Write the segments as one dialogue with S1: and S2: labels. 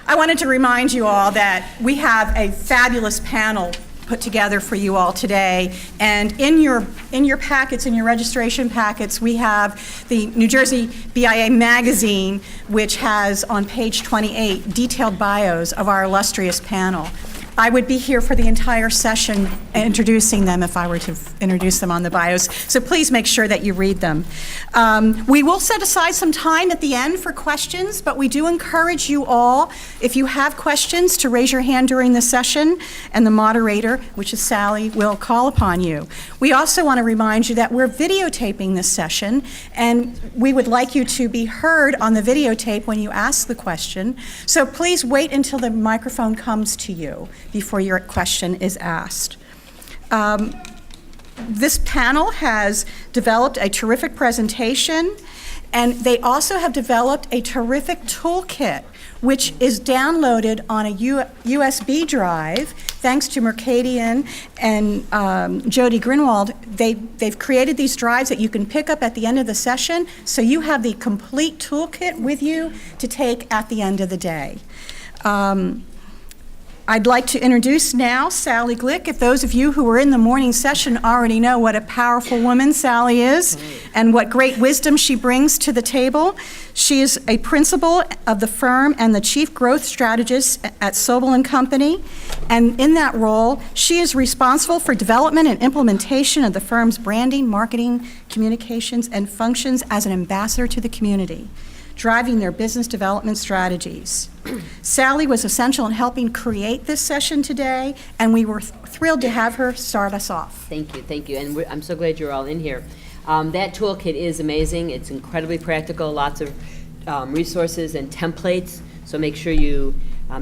S1: I wanted to remind you all that we have a fabulous panel put together for you all today, and in your packets, in your registration packets, we have the NJBIA magazine, which has on page 28 detailed bios of our illustrious panel. I would be here for the entire session introducing them if I were to introduce them on the bios, so please make sure that you read them. We will set aside some time at the end for questions, but we do encourage you all, if you have questions, to raise your hand during the session, and the moderator, which is Sally, will call upon you. We also want to remind you that we're videotaping this session, and we would like you to be heard on the videotape when you ask the question, so please wait until the microphone comes to you before your question is asked. This panel has developed a terrific presentation, and they also have developed a terrific toolkit, which is downloaded on a USB drive. Thanks to Mercadien and Jody Grinwald, they've created these drives that you can pick up at the end of the session, so you have the complete toolkit with you to take at the end of the day. I'd like to introduce now Sally Glick. If those of you who were in the morning session already know what a powerful woman Sally is and what great wisdom she brings to the table. She is a principal of the firm and the chief growth strategist at Sobel and Company. And in that role, she is responsible for development and implementation of the firm's branding, marketing, communications, and functions as an ambassador to the community, driving their business development strategies. Sally was essential in helping create this session today, and we were thrilled to have her start us off.
S2: Thank you, and I'm so glad you're all in here. That toolkit is amazing. It's incredibly practical, lots of resources and templates, so make sure you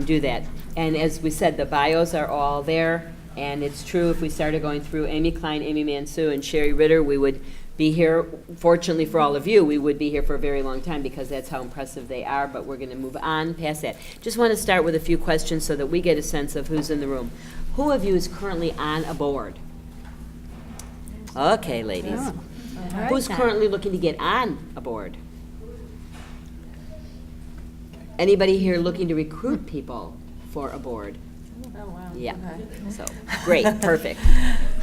S2: do that. And as we said, the bios are all there, and it's true if we started going through Amy Klein, Amy Mansue, and Sherise Ritter, we would be here. Fortunately for all of you, we would be here for a very long time because that's how impressive they are, but we're going to move on past that. Just want to start with a few questions so that we get a sense of who's in the room. Who of you is currently on a board? Okay, ladies.
S3: Oh.
S2: Who's currently looking to get on a board? Anybody here looking to recruit people for a board?
S3: Oh, wow.
S2: Yeah,
S3: Okay.
S2: so, great, perfect.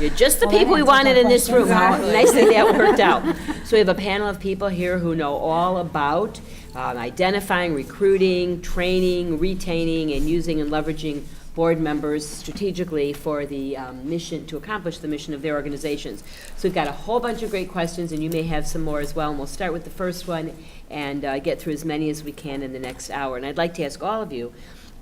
S2: You're just the people we wanted in this room. How nicely that worked out. So we have a panel of people here who know all about identifying, recruiting, training, retaining, and using and leveraging board members strategically for the mission, to accomplish the mission of their organizations. So we've got a whole bunch of great questions, and you may have some more as well, and we'll start with the first one and get through as many as we can in the next hour. And I'd like to ask all of you,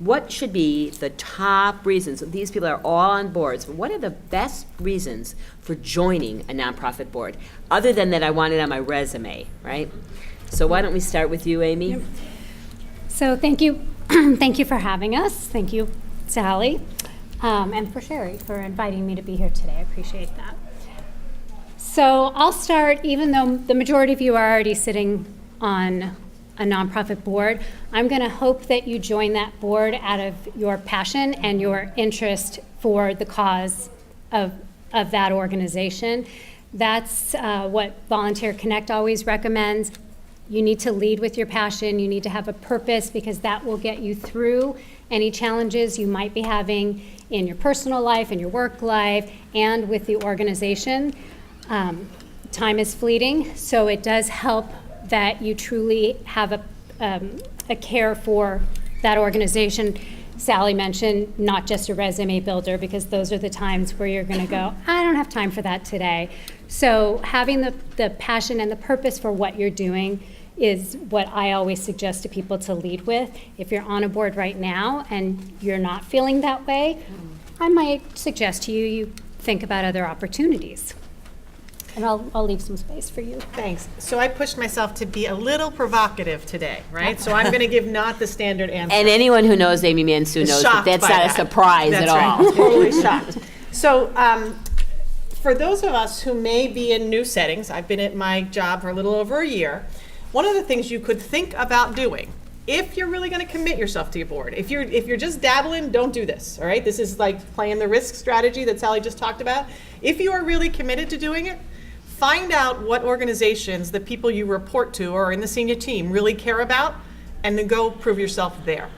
S2: what should be the top reasons? These people are all on boards, but what are the best reasons for joining a nonprofit board? Other than that I want it on my resume, right? So why don't we start with you, Amy?
S4: Yep. So thank you. Thank you for having us. Thank you, Sally, and for Sherry for inviting me to be here today. I appreciate that. So I'll start, even though the majority of you are already sitting on a nonprofit board, I'm going to hope that you join that board out of your passion and your interest for the cause of that organization. That's what VolunteerConnect always recommends. You need to lead with your passion. You need to have a purpose, because that will get you through any challenges you might be having in your personal life, in your work life, and with the organization. Time is fleeting, so it does help that you truly have a care for that organization. Sally mentioned not just a resume builder, because those are the times where you're going to go, I don't have time for that today. So having the passion and the purpose for what you're doing is what I always suggest to people to lead with. If you're on a board right now and you're not feeling that way, I might suggest to you think about other opportunities. And I'll leave some space for you.
S3: Thanks. So I pushed myself to be a little provocative today, right? So I'm going to give not the standard answer.
S2: And anyone who knows Amy Mansue knows that that's not a surprise at all.
S3: That's right. Totally shocked. So for those of us who may be in new settings, I've been at my job for a little over a year, one of the things you could think about doing, if you're really going to commit yourself to your board, if you're just dabbling, don't do this, all right? This is like playing the risk strategy that Sally just talked about. If you are really committed to doing it, find out what organizations the people you report to or in the senior team really care about, and then go prove yourself there.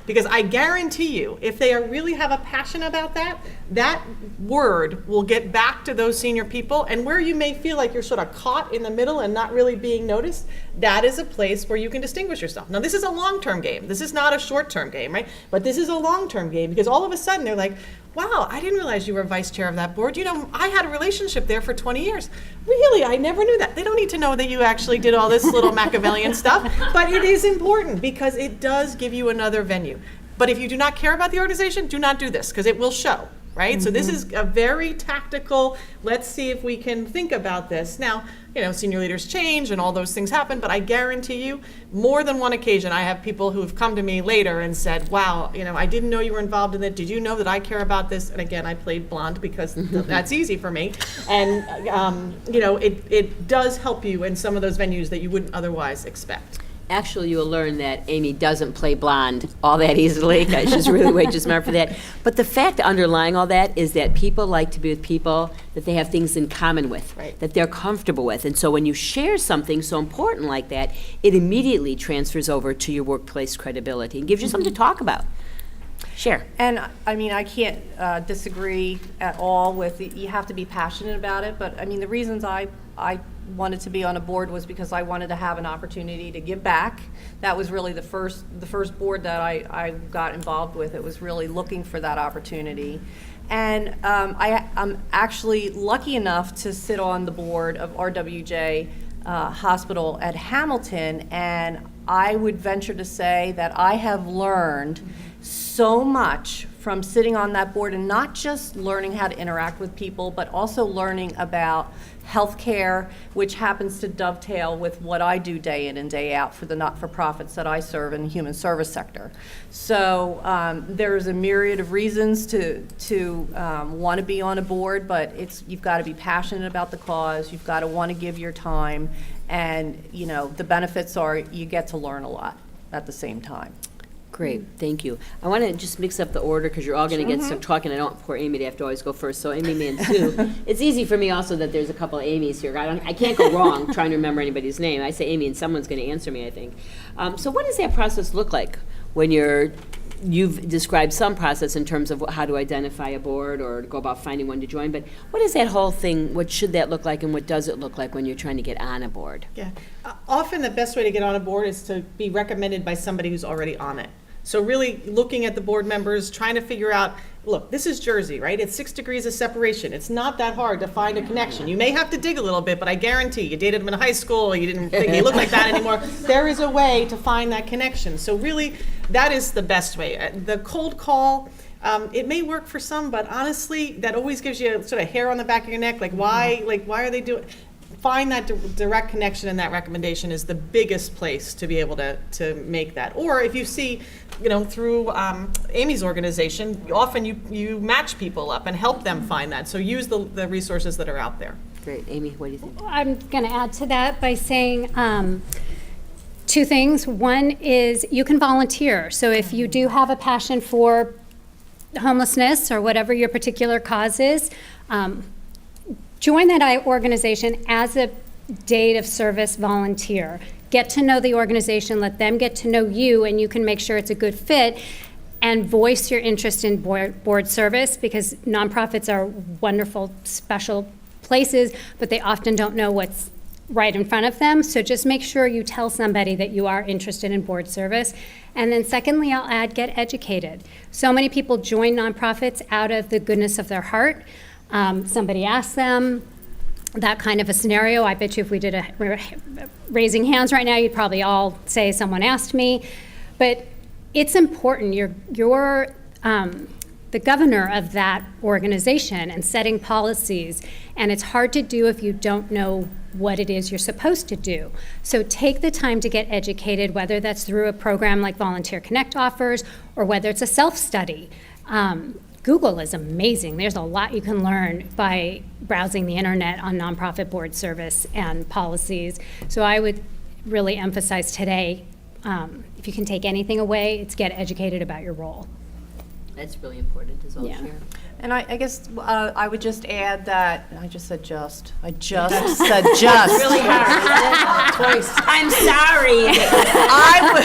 S3: Because I guarantee you, if they really have a passion about that, that word will get back to those senior people. And where you may feel like you're sort of caught in the middle and not really being noticed, that is a place where you can distinguish yourself. Now, this is a long-term game. This is not a short-term game, right? But this is a long-term game, because all of a sudden they're like, wow, I didn't realize you were vice chair of that board. You know, I had a relationship there for 20 years. Really, I never knew that. They don't need to know that you actually did all this little Machiavellian stuff, but it is important because it does give you another venue. But if you do not care about the organization, do not do this, because it will show, right? So this is a very tactical, let's see if we can think about this. Now, you know, senior leaders change and all those things happen, but I guarantee you, more than one occasion, I have people who have come to me later and said, wow, you know, I didn't know you were involved in it. Did you know that I care about this? And again, I played blonde because that's easy for me. And, you know, it does help you in some of those venues that you wouldn't otherwise expect.
S2: Actually, you'll learn that Amy doesn't play blonde all that easily. She's really way too smart for that. But the fact underlying all that is that people like to be with people that they have things in common with,
S3: Right.
S2: that they're comfortable with. And so when you share something so important like that, it immediately transfers over to your workplace credibility and gives you something to talk about. Share.
S5: And I mean, I can't disagree at all with, you have to be passionate about it, but I mean, the reasons I wanted to be on a board was because I wanted to have an opportunity to give back. That was really the first board that I got involved with. It was really looking for that opportunity. And I'm actually lucky enough to sit on the board of RWJ Hospital at Hamilton, and I would venture to say that I have learned so much from sitting on that board, and not just learning how to interact with people, but also learning about healthcare, which happens to dovetail with what I do day in and day out for the not-for-profits that I serve in the human service sector. So there's a myriad of reasons to want to be on a board, but you've got to be passionate about the cause, you've got to want to give your time, and you know, the benefits are you get to learn a lot at the same time.
S2: Great, thank you. I want to just mix up the order because you're all going to get stuck talking. I don't want poor Amy to have to always go first. So Amy, Mansue. It's easy for me also that there's a couple of Amy's here. I can't go wrong trying to remember anybody's name. I say Amy and someone's going to answer me, I think. So what does that process look like when you've described some process in terms of how to identify a board or go about finding one to join, but what is that whole thing, what should that look like and what does it look like when you're trying to get on a board?
S3: Yeah, often the best way to get on a board is to be recommended by somebody who's already on it. So really looking at the board members, trying to figure out, look, this is Jersey, right? It's 6 degrees of separation. It's not that hard to find a connection. You may have to dig a little bit, but I guarantee you dated him in high school, you didn't think he looked like that anymore. There is a way to find that connection. So really, that is the best way. The cold call, it may work for some, but honestly, that always gives you sort of hair on the back of your neck. Like why are they doing? Find that direct connection, and that recommendation is the biggest place to be able to make that. Or if you see, you know, through Amy's organization, often you match people up and help them find that. So use the resources that are out there.
S2: Great. Amy, what do you think?
S4: I'm going to add to that by saying 2 things. One is you can volunteer. So if you do have a passion for homelessness or whatever your particular cause is, join that organization as a date of service volunteer. Get to know the organization, let them get to know you, and you can make sure it's a good fit, and voice your interest in board service, because nonprofits are wonderful, special places, but they often don't know what's right in front of them. So just make sure you tell somebody that you are interested in board service. And then secondly, I'll add, get educated. So many people join nonprofits out of the goodness of their heart. Somebody asks them, that kind of a scenario. I bet you if we did a raising hands right now, you'd probably all say someone asked me. But it's important. You're the governor of that organization and setting policies, and it's hard to do if you don't know what it is you're supposed to do. So take the time to get educated, whether that's through a program like VolunteerConnect offers or whether it's a self-study. Google is amazing. There's a lot you can learn by browsing the internet on nonprofit board service and policies. So I would really emphasize today, if you can take anything away, it's get educated about your role.
S2: That's really important as well,
S4: Yeah.
S2: Sharon.
S5: And I guess I would just add that, I just said just. I just said just.
S2: Really hard, twice. I'm sorry.
S5: I would,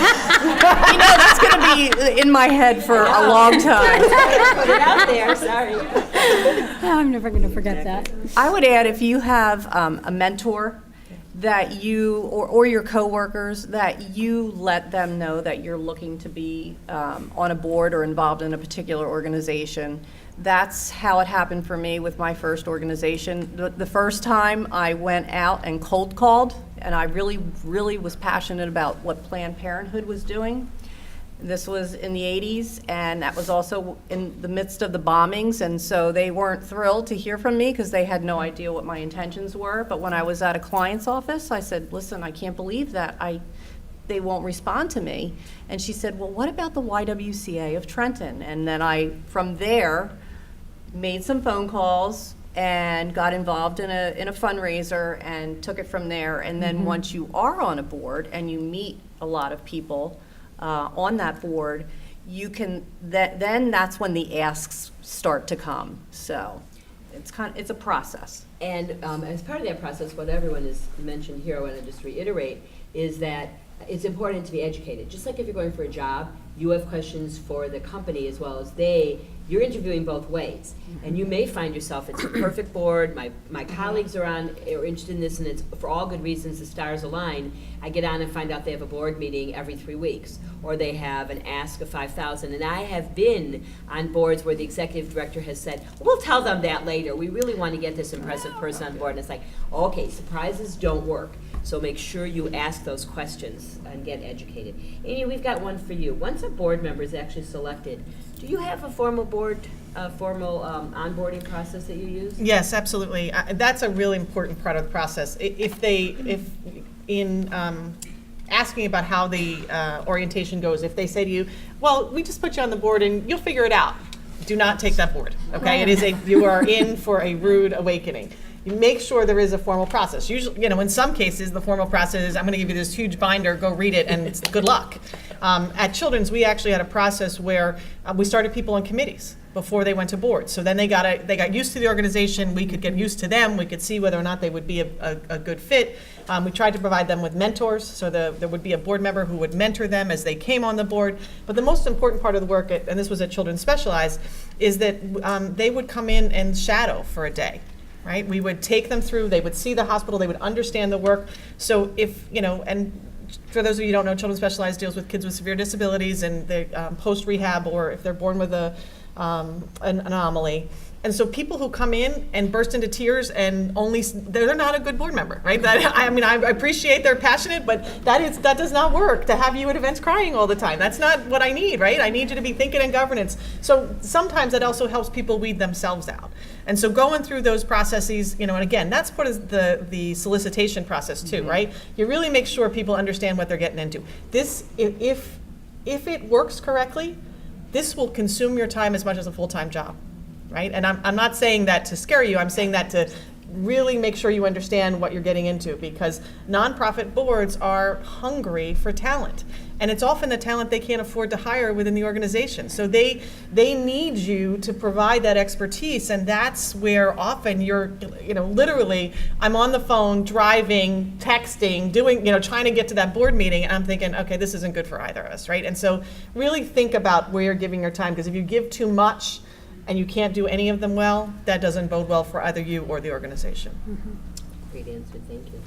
S5: that's going to be in my head for a long time.
S2: Put it out there, sorry.
S4: I'm never going to forget that.
S5: I would add, if you have a mentor that you, or your coworkers, that you let them know that you're looking to be on a board or involved in a particular organization. That's how it happened for me with my first organization. The first time I went out and cold called, and I really, really was passionate about what Planned Parenthood was doing. This was in the 80s, and that was also in the midst of the bombings, and so they weren't thrilled to hear from me because they had no idea what my intentions were. But when I was at a client's office, I said, listen, I can't believe that they won't respond to me. And she said, well, what about the YWCA of Trenton? And then I, from there, made some phone calls and got involved in a fundraiser and took it from there. And then once you are on a board and you meet a lot of people on that board, you can, then that's when the asks start to come. So it's a process.
S2: And as part of that process, what everyone has mentioned here, I want to just reiterate, is that it's important to be educated. Just like if you're going for a job, you have questions for the company as well as you're interviewing both ways. And you may find yourself, it's a perfect board, my colleagues are interested in this, and it's for all good reasons, the stars align. I get on and find out they have a board meeting every 3 weeks, or they have an ask of $5,000. And I have been on boards where the executive director has said, we'll tell them that later. We really want to get this impressive person on board. And it's like, okay, surprises don't work. So make sure you ask those questions and get educated. Amy, we've got one for you. Once a board member is actually selected, do you have a formal onboarding process that you use?
S3: Yes, absolutely. That's a really important part of the process. If in asking about how the orientation goes, if they say to you, well, we just put you on the board and you'll figure it out, do not take that board, okay? You are in for a rude awakening. You make sure there is a formal process. Usually, in some cases, the formal process is, I'm gonna give you this huge binder, go read it, and it's good luck. At Children's, we actually had a process where we started people on committees before they went to board. So then they got used to the organization, we could get used to them, we could see whether or not they would be a good fit. We tried to provide them with mentors, so there would be a board member who would mentor them as they came on the board. But the most important part of the work, and this was at Children's Specialized, is that they would come in and shadow for a day. Right? We would take them through, they would see the hospital, they would understand the work. So if, and for those of you who don't know, Children's Specialized deals with kids with severe disabilities and the post-rehab, or if they're born with an anomaly. And so people who come in and burst into tears and they're not a good board member, right? I appreciate they're passionate, but that does not work to have you at events crying all the time. That's not what I need, right? I need you to be thinking in governance. So sometimes that also helps people weed themselves out. And so going through those processes, and again, that's part of the solicitation process too, right? You really make sure people understand what they're getting into. This, if it works correctly, this will consume your time as much as a full-time job. Right? And I'm not saying that to scare you, I'm saying that to really make sure you understand what you're getting into, because nonprofit boards are hungry for talent. And it's often the talent they can't afford to hire within the organization. So they need you to provide that expertise, and that's where often you're, literally, I'm on the phone, driving, texting, doing, trying to get to that board meeting, and I'm thinking, okay, this isn't good for either of us, right? And so really think about where you're giving your time, because if you give too much, and you can't do any of them well, that doesn't bode well for either you or the organization.
S2: Great answer, thank you.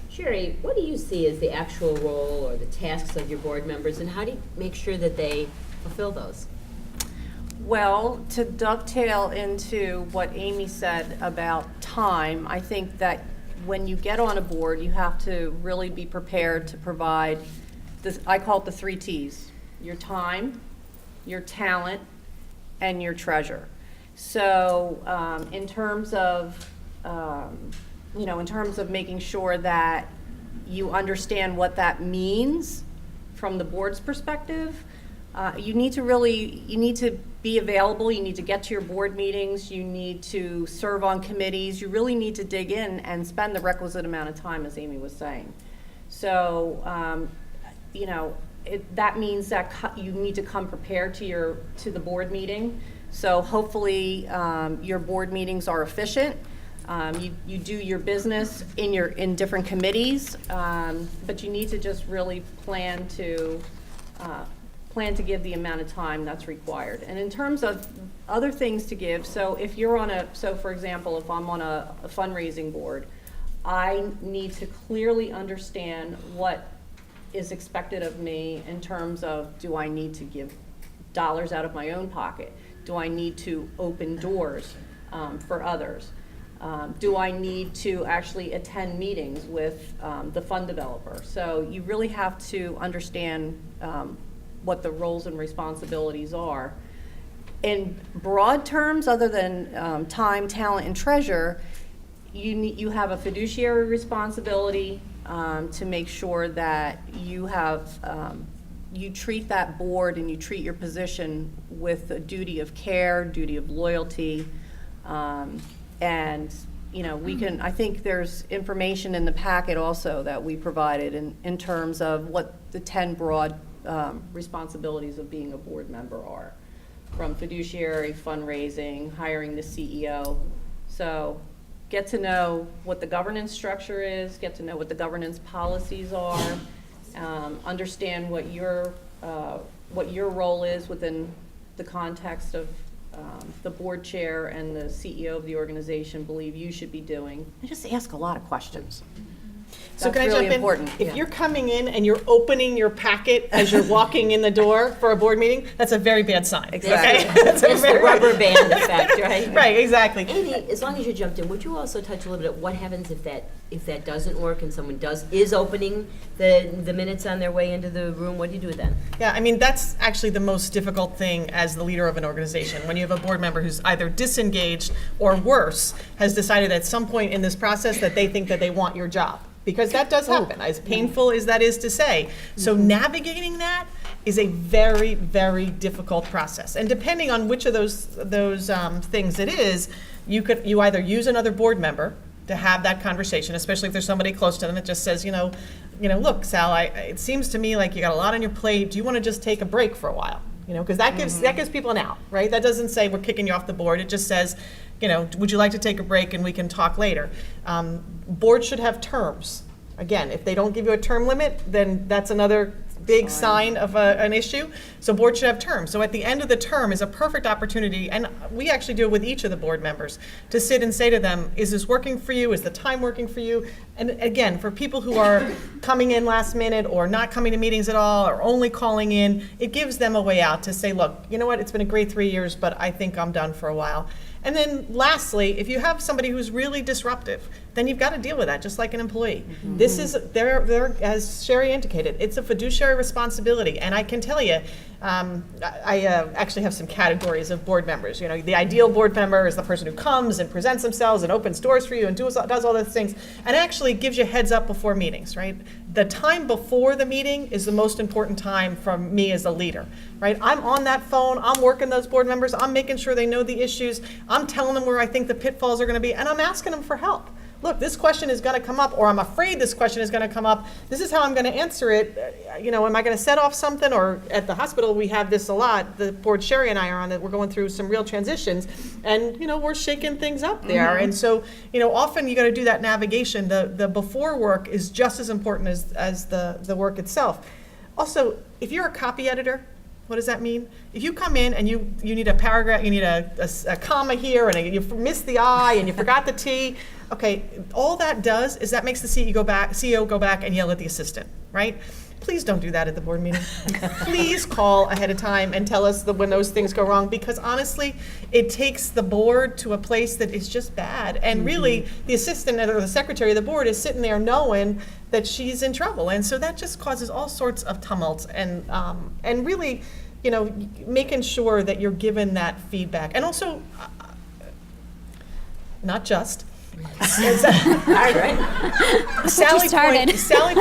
S2: Sherry, what do you see as the actual role or the tasks of your board members, and how do you make sure that they fulfill those?
S5: Well, to dovetail into what Amy said about time, I think that when you get on a board, you have to really be prepared to provide this, I call it the 3 T's: your time, your talent, and your treasure. So in terms of making sure that you understand what that means from the board's perspective, you need to be available, you need to get to your board meetings, you need to serve on committees, you really need to dig in and spend the requisite amount of time, as Amy was saying. So, that means that you need to come prepared to the board meeting. So hopefully your board meetings are efficient. You do your business in different committees, but you need to just really plan to give the amount of time that's required. And in terms of other things to give, so if you're so for example, if I'm on a fundraising board, I need to clearly understand what is expected of me in terms of, do I need to give dollars out of my own pocket? Do I need to open doors for others? Do I need to actually attend meetings with the fund developer? So you really have to understand what the roles and responsibilities are. In broad terms, other than time, talent, and treasure, you have a fiduciary responsibility to make sure that you treat that board and you treat your position with a duty of care, duty of loyalty, and I think there's information in the packet also that we provided in terms of what the 10 broad responsibilities of being a board member are, from fiduciary, fundraising, hiring the CEO. So get to know what the governance structure is, get to know what the governance policies are, understand what your role is within the context of the board chair and the CEO of the organization believe you should be doing, and just ask a lot of questions.
S3: So
S5: That's
S3: can I
S5: really
S3: jump in?
S5: important.
S3: If
S5: Yeah.
S3: you're coming in and you're opening your packet as you're walking in the door for a board meeting, that's a very bad sign.
S5: Exactly.
S3: Okay? That's a
S2: It's the
S3: very-
S2: rubber band effect, right?
S3: Right, exactly.
S2: Amy, as long as you jumped in, would you also touch a little bit, what happens if that doesn't work and someone is opening the minutes on their way into the room? What do you do then?
S3: Yeah, I mean, that's actually the most difficult thing as the leader of an organization. When you have a board member who's either disengaged or worse, has decided at some point in this process that they think that they want your job. Because that does happen, as painful as that is to say. So navigating that is a very, very difficult process. And depending on which of those things it is, you either use another board member to have that conversation, especially if there's somebody close to them that just says, look, Sal, it seems to me like you got a lot on your plate. Do you want to just take a break for a while? Because that gives people an out, right? That doesn't say we're kicking you off the board. It just says, would you like to take a break and we can talk later? Boards should have terms. Again, if they don't give you a term limit, then that's another big sign of an issue. So boards should have terms. So at the end of the term is a perfect opportunity, and we actually do it with each of the board members, to sit and say to them, is this working for you? Is the time working for you? And again, for people who are coming in last minute or not coming to meetings at all or only calling in, it gives them a way out to say, look, you know what, it's been a great 3 years, but I think I'm done for a while. And then lastly, if you have somebody who's really disruptive, then you've got to deal with that, just like an employee. This is, they're, as Sherry indicated, it's a fiduciary responsibility. And I can tell you, I actually have some categories of board members. The ideal board member is the person who comes and presents themselves and opens doors for you and does all those things, and actually gives you heads up before meetings, right? The time before the meeting is the most important time for me as a leader, right? I'm on that phone, I'm working those board members, I'm making sure they know the issues, I'm telling them where I think the pitfalls are going to be, and I'm asking them for help. Look, this question is going to come up, or I'm afraid this question is going to come up. This is how I'm going to answer it. Am I going to set off something? Or at the hospital, we have this a lot. The board Sherry and I are on that. We're going through some real transitions, and we're shaking things up there. And so, often you got to do that navigation. The before work is just as important as the work itself. Also, if you're a copy editor, what does that mean? If you come in and you need a paragraph, you need a comma here, and you missed the I and you forgot the T. Okay, all that does is that makes the CEO go back and yell at the assistant, right? Please don't do that at the board meeting. Please call ahead of time and tell us when those things go wrong, because honestly, it takes the board to a place that is just bad. And really, the assistant or the secretary of the board is sitting there knowing that she's in trouble. And so that just causes all sorts of tumults and really, making sure that you're given that feedback. And also, not just, Sally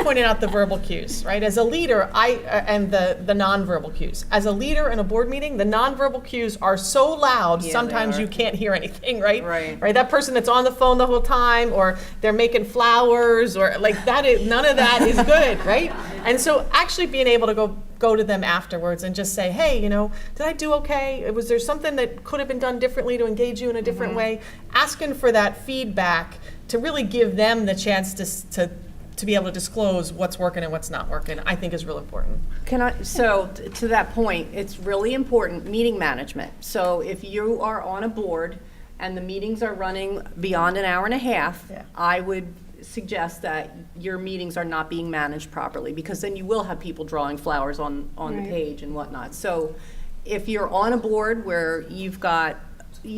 S3: pointed out the verbal cues, right? As a leader, and the nonverbal cues. As a leader in a board meeting, the nonverbal cues are so loud, sometimes you can't hear anything, right? Right. That person that's on the phone the whole time, or they're making flowers, or like that is, none of that is good, right? And so actually being able to go, go to them afterwards and just say, hey, did I do okay? Was there something that could have been done differently to engage you in a different way? Asking for that feedback to really give them the chance to be able to disclose what's working and what's not working, I think is real important.
S5: To that point, it's really important, meeting management. So if you are on a board and the meetings are running beyond an hour and a half, I would suggest that your meetings are not being managed properly, because then you will have people drawing flowers on the page and whatnot. So if you're on a board where you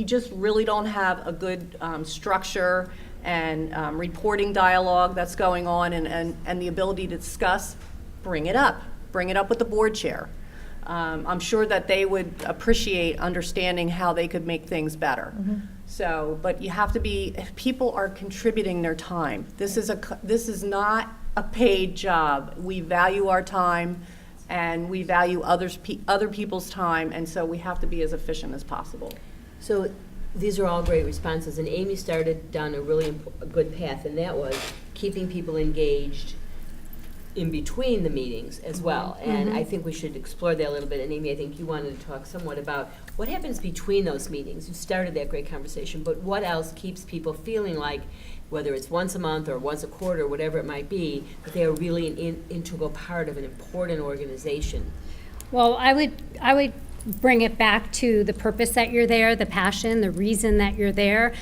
S5: just really don't have a good structure and reporting dialogue that's going on and the ability to discuss, bring it up with the board chair. I'm sure that they would appreciate understanding how they could make things better. So, but you have to if people are contributing their time. This is not a paid job. We value our time, and we value other people's time, and so we have to be as efficient as possible.
S2: So these are all great responses, and Amy started down a good path, and that was keeping people engaged in between the meetings as well. And I think we should explore that a little bit. And Amy, I think you wanted to talk somewhat about what happens between those meetings. You started that great conversation, but what else keeps people feeling like, whether it's once a month or once a quarter, whatever it might be, that they are really an integral part of an important organization?
S4: Well, I would bring it back to the purpose that you're there, the passion, the reason that you're there,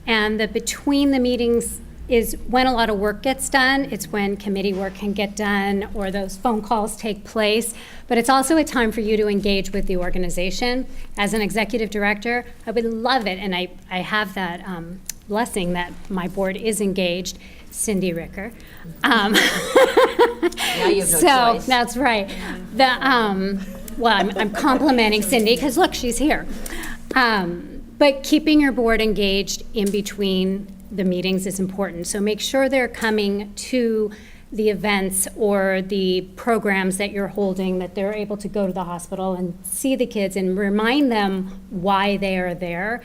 S4: and that between the meetings is when a lot of work gets done. It's when committee work can get done or those phone calls take place. But it's also a time for you to engage with the organization. As an executive director, I would love it, and I have that blessing that my board is engaged. Cindy Ritter.
S2: Now you have no choice.
S4: That's right. Well, I'm complimenting Cindy because look, she's here. But keeping your board engaged in between the meetings is important. So make sure they're coming to the events or the programs that you're holding, that they're able to go to the hospital and see the kids and remind them why they are there.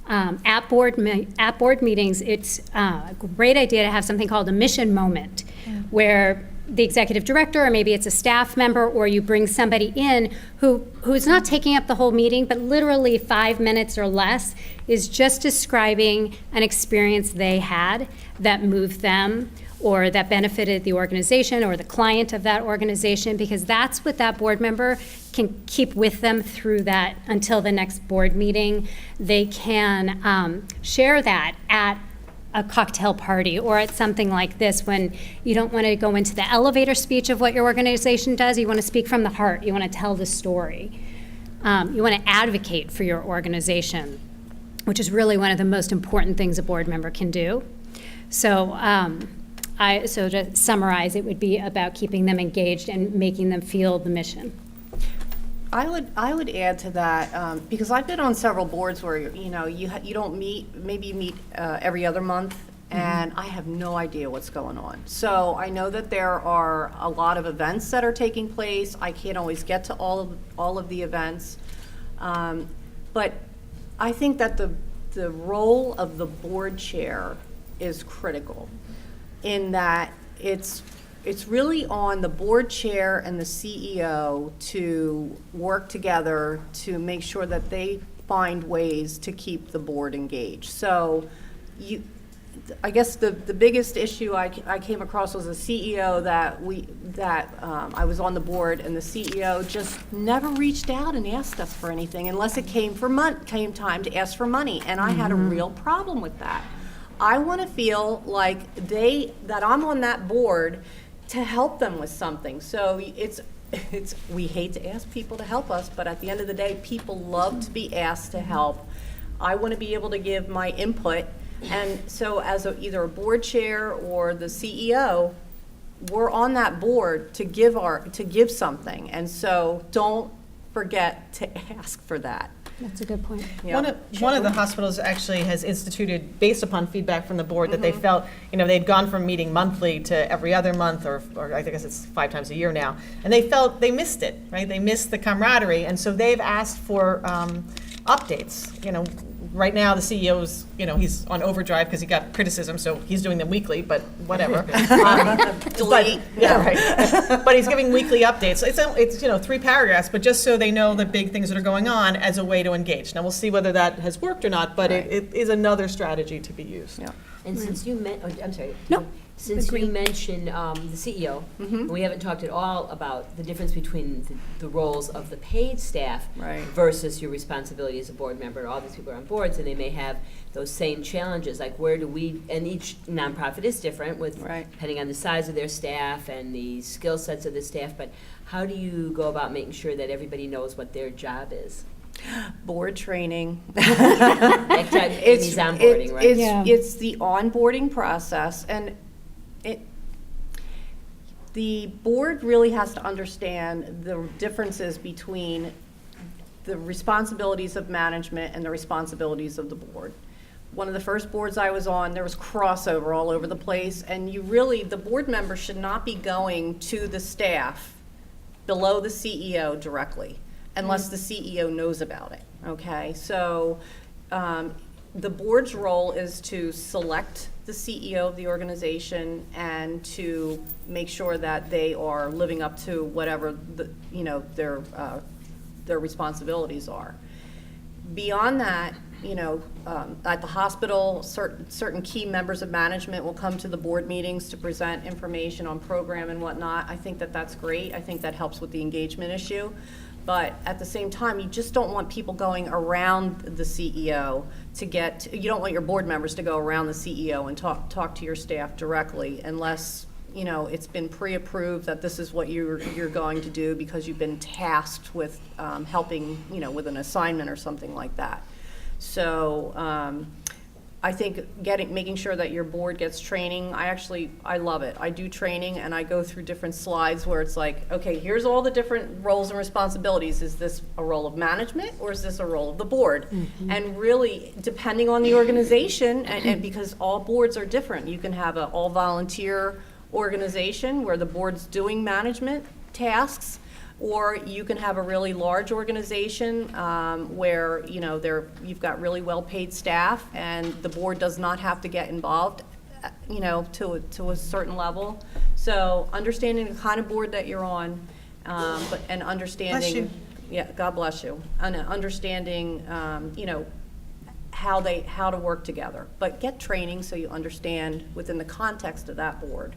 S4: At board meetings, it's a great idea to have something called a mission moment, where the executive director, or maybe it's a staff member, or you bring somebody in who's not taking up the whole meeting, but literally 5 minutes or less is just describing an experience they had that moved them or that benefited the organization or the client of that organization, because that's what that board member can keep with them through that until the next board meeting. They can share that at a cocktail party or at something like this, when you don't want to go into the elevator speech of what your organization does. You want to speak from the heart. You want to tell the story. You want to advocate for your organization, which is really one of the most important things a board member can do. So, so to summarize, it would be about keeping them engaged and making them feel the mission.
S5: I would add to that, because I've been on several boards where you don't meet, maybe you meet every other month, and I have no idea what's going on. So I know that there are a lot of events that are taking place. I can't always get to all of the events, but I think that the role of the board chair is critical, in that it's really on the board chair and the CEO to work together to make sure that they find ways to keep the board engaged. So I guess the biggest issue I came across was a CEO that I was on the board, and the CEO just never reached out and asked us for anything unless it came time to ask for money, and I had a real problem with that. I want to feel like that I'm on that board to help them with something. So we hate to ask people to help us, but at the end of the day, people love to be asked to help. I want to be able to give my input, and so as either a board chair or the CEO, we're on that board to give something, and so don't forget to ask for that.
S4: That's a good point.
S5: Yeah.
S3: One of the hospitals actually has instituted, based upon feedback from the board, that they felt, they'd gone from meeting monthly to every other month, or I guess it's 5 times a year now, and they felt they missed it, right? They missed the camaraderie, and so they've asked for updates. right now, the CEO's, he's on overdrive because he got criticism, so he's doing them weekly, but whatever.
S5: Delete.
S3: Yeah, right. But he's giving weekly updates. It's 3 paragraphs, but just so they know the big things that are going on as a way to engage. Now, we'll see whether that has worked or not, but it is another strategy to be used.
S5: Yeah.
S2: And since you I'm sorry.
S4: No.
S2: Since you mentioned the CEO, and we haven't talked at all about the difference between the roles of the paid staff
S5: Right.
S2: versus your responsibility as a board member. All these people are on boards, and they may have those same challenges. Like, where do we? And each nonprofit is different, with
S5: Right.
S2: depending on the size of their staff and the skill sets of the staff. But how do you go about making sure that everybody knows what their job is?
S5: Board training.
S2: It means onboarding, right?
S5: It's the onboarding process, and the board really has to understand the differences between the responsibilities of management and the responsibilities of the board. One of the first boards I was on, there was crossover all over the place, and the board member should not be going to the staff below the CEO directly, unless the CEO knows about it, okay? So the board's role is to select the CEO of the organization and to make sure that they are living up to whatever their responsibilities are. Beyond that, at the hospital, certain key members of management will come to the board meetings to present information on program and whatnot. I think that that's great. I think that helps with the engagement issue. But at the same time, you just don't want people going around the CEO you don't want your board members to go around the CEO and talk to your staff directly, unless, it's been pre-approved that this is what you're going to do because you've been tasked with helping, with an assignment or something like that. So I think making sure that your board gets training, I love it. I do training and I go through different slides where it's like, okay, here's all the different roles and responsibilities. Is this a role of management or is this a role of the board? Mm-hmm. And really, depending on the organization, and because all boards are different, you can have an all-volunteer organization where the board's doing management tasks, or you can have a really large organization where you've got really well-paid staff and the board does not have to get involved, to a certain level. So understanding the kind of board that you're on, and understanding,
S3: Bless you.
S5: Yeah, God bless you, and understanding, how to work together. But get training so you understand within the context of that board.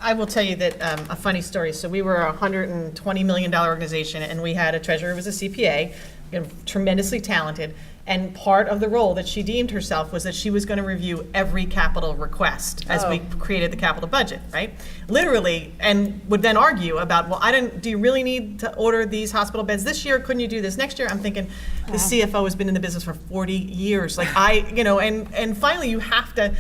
S3: I will tell you that a funny story. So we were a $120 million organization, and we had a treasurer who was a CPA, tremendously talented. And part of the role that she deemed herself was that she was going to review every capital request as we created the capital budget, right? Literally, and would then argue about, do you really need to order these hospital beds this year? Couldn't you do this next year? I'm thinking, the CFO has been in the business for 40 years. Like and finally you have to.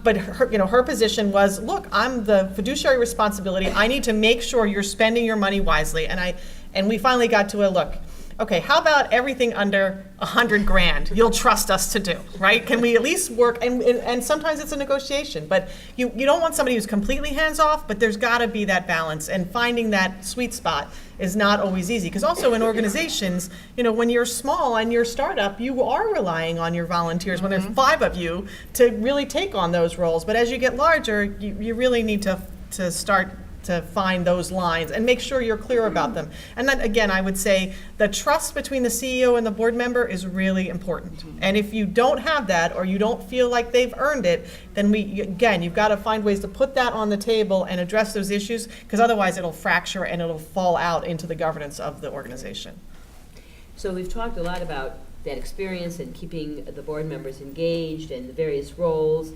S3: But her position was, look, I'm the fiduciary responsibility. I need to make sure you're spending your money wisely. And we finally got to a look. Okay, how about everything under $100,000? You'll trust us to do, right? Can we at least work? And sometimes it's a negotiation, but you don't want somebody who's completely hands off. But there's got to be that balance, and finding that sweet spot is not always easy. Because also in organizations, when you're small and you're a startup, you are relying on your volunteers when there's 5 of you to really take on those roles. But as you get larger, you really need to start to find those lines and make sure you're clear about them. And then again, I would say the trust between the CEO and the board member is really important. And if you don't have that, or you don't feel like they've earned it, then you've got to find ways to put that on the table and address those issues, because otherwise it'll fracture and it'll fall out into the governance of the organization.
S2: So we've talked a lot about that experience and keeping the board members engaged and the various roles.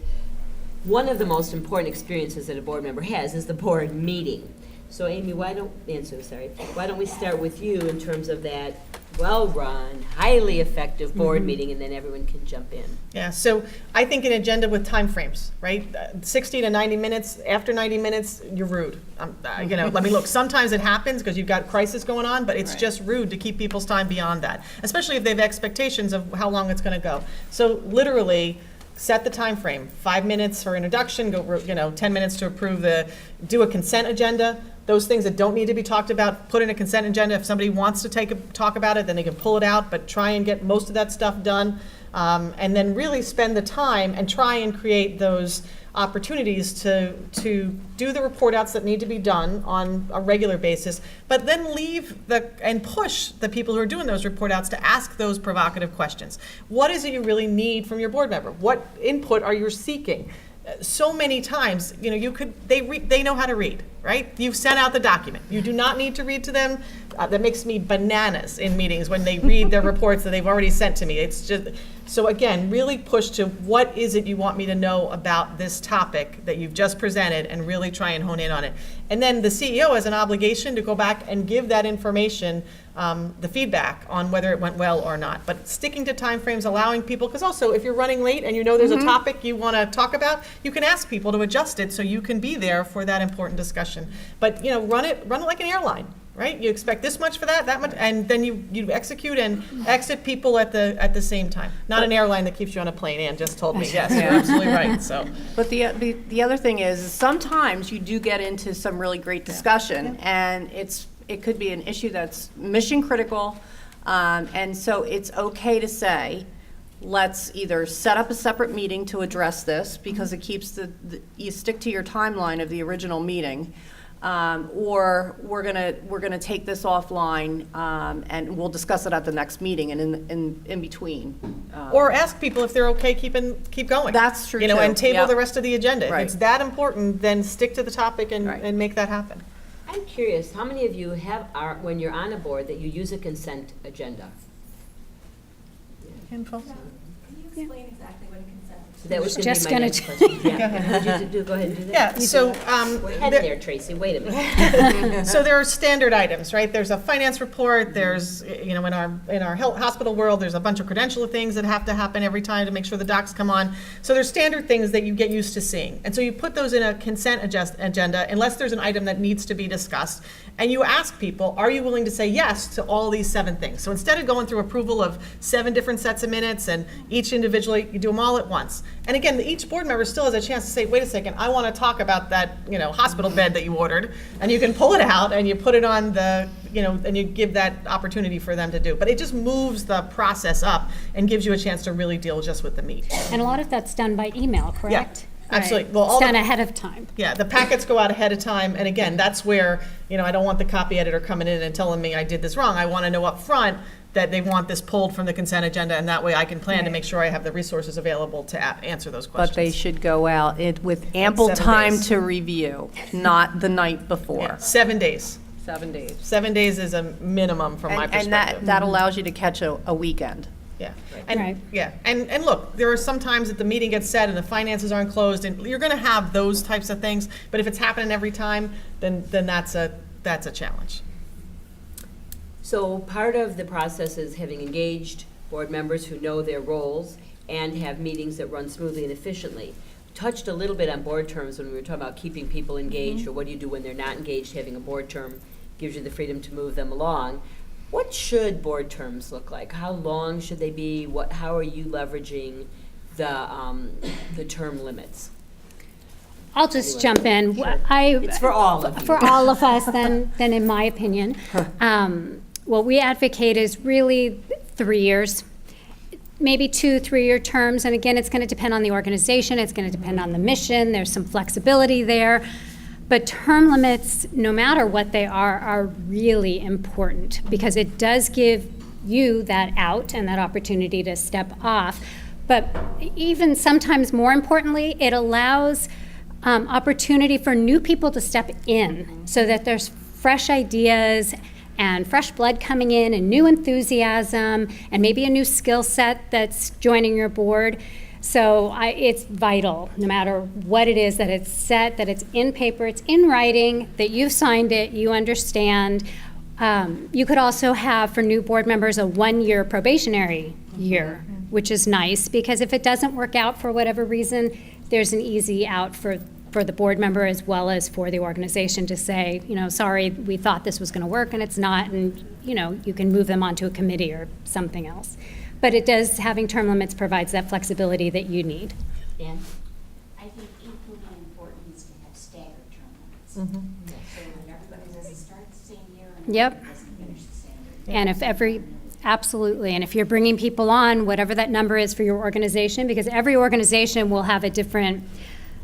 S2: One of the most important experiences that a board member has is the board meeting. So Amy, why don't we start with you in terms of that well-run, highly effective board meeting, and then everyone can jump in.
S3: Yeah, so I think an agenda with time frames, right? 60 to 90 minutes. After 90 minutes, you're rude. Let me look. Sometimes it happens because you've got crisis going on, but it's just rude to keep people's time beyond that, especially if they have expectations of how long it's going to go. So literally, set the time frame. 5 minutes for introduction, 10 minutes to do a consent agenda. Those things that don't need to be talked about, put in a consent agenda. If somebody wants to talk about it, then they can pull it out, but try and get most of that stuff done. And then really spend the time and try and create those opportunities to do the report outs that need to be done on a regular basis, but then and push the people who are doing those report outs to ask those provocative questions. What is it you really need from your board member? What input are you seeking? So many times, they know how to read, right? You've sent out the document. You do not need to read to them. That makes me bananas in meetings when they read their reports that they've already sent to me. It's just, so again, really push to what is it you want me to know about this topic that you've just presented and really try and hone in on it. And then the CEO has an obligation to go back and give that information, the feedback on whether it went well or not. But sticking to timeframes, allowing people, because also if you're running late and there's a topic you want to talk about, you can ask people to adjust it so you can be there for that important discussion. But run it like an airline. Right? You expect this much for that much, and then you execute and exit people at the same time. Not an airline that keeps you on a plane. Ann just told me. Yes, you're absolutely right. So,
S5: but the other thing is sometimes you do get into some really great discussion, and it could be an issue that's mission critical, and so it's okay to say, let's either set up a separate meeting to address this because it keeps you stick to your timeline of the original meeting. Or we're gonna take this offline and we'll discuss it at the next meeting and in between.
S3: Or ask people if they're okay keep going.
S5: That's true too.
S3: And table
S5: Yep.
S3: the rest of the agenda.
S5: Right.
S3: If it's that important, then stick to the topic and make that happen.
S2: I'm curious, how many of you when you're on a board, that you use a consent agenda?
S3: Info.
S6: Can you explain exactly what a consent?
S2: That was
S4: Just
S2: gonna be my
S4: gonna
S2: next question. Yeah. Would you go ahead and do that?
S3: Yeah. So
S2: We're heading there, Tracy. Wait a minute.
S3: So there are standard items, right? There's a finance report. There's, in our hospital world, there's a bunch of credential things that have to happen every time to make sure the docs come on. So there's standard things that you get used to seeing. And so you put those in a consent agenda unless there's an item that needs to be discussed. And you ask people, are you willing to say yes to all these 7 things? So instead of going through approval of 7 different sets of minutes and each individually, you do them all at once. And again, each board member still has a chance to say, wait a second, I want to talk about that, hospital bed that you ordered. And you can pull it out and you put it on the, and you give that opportunity for them to do. But it just moves the process up and gives you a chance to really deal just with the meat.
S4: And a lot of that's done by email, correct?
S3: Absolutely.
S4: Right.
S3: Well,
S4: It's done ahead of time.
S3: Yeah, the packets go out ahead of time, and again, that's where, I don't want the copy editor coming in and telling me I did this wrong. I want to know up front that they want this pulled from the consent agenda, and that way I can plan to make sure I have the resources available to answer those questions.
S5: But they should go out with ample
S3: 7
S5: time
S3: days.
S5: to review, not the night before.
S3: Yeah, 7 days.
S5: 7 days.
S3: 7 days is a minimum from my perspective.
S5: And that allows you to catch a weekend.
S3: Yeah, and
S4: Right.
S3: yeah, and look, there are some times that the meeting gets set and the finances aren't closed, and you're going to have those types of things. But if it's happening every time, then that's a challenge.
S2: So part of the process is having engaged board members who know their roles and have meetings that run smoothly and efficiently. Touched a little bit on board terms when we were talking about keeping people engaged, or what do you do when they're not engaged. Having a board term gives you the freedom to move them along. What should board terms look like? How long should they be? How are you leveraging the term limits?
S4: I'll just jump in.
S2: Sure. It's for all of you.
S4: For all of us, then in my opinion. What we advocate is really 3 years, maybe 2 3-year terms. And again, it's going to depend on the organization. It's going to depend on the mission. There's some flexibility there. But term limits, no matter what they are really important because it does give you that out and that opportunity to step off. But even sometimes more importantly, it allows opportunity for new people to step in so that there's fresh ideas and fresh blood coming in and new enthusiasm and maybe a new skill set that's joining your board. So it's vital, no matter what it is, that it's set, that it's in paper, it's in writing, that you've signed it, you understand. You could also have, for new board members, a 1-year probationary year, which is nice, because if it doesn't work out for whatever reason, there's an easy out for for the board member as well as for the organization to say, sorry, we thought this was going to work and it's not, and, you can move them onto a committee or something else. But it does, having term limits provides that flexibility that you need.
S2: Dan?
S7: I think equally important is to have staggered term limits. So when everybody doesn't start the same year and
S4: Yep.
S7: everybody doesn't finish the same year.
S4: And absolutely, and if you're bringing people on, whatever that number is for your organization, because every organization will have a different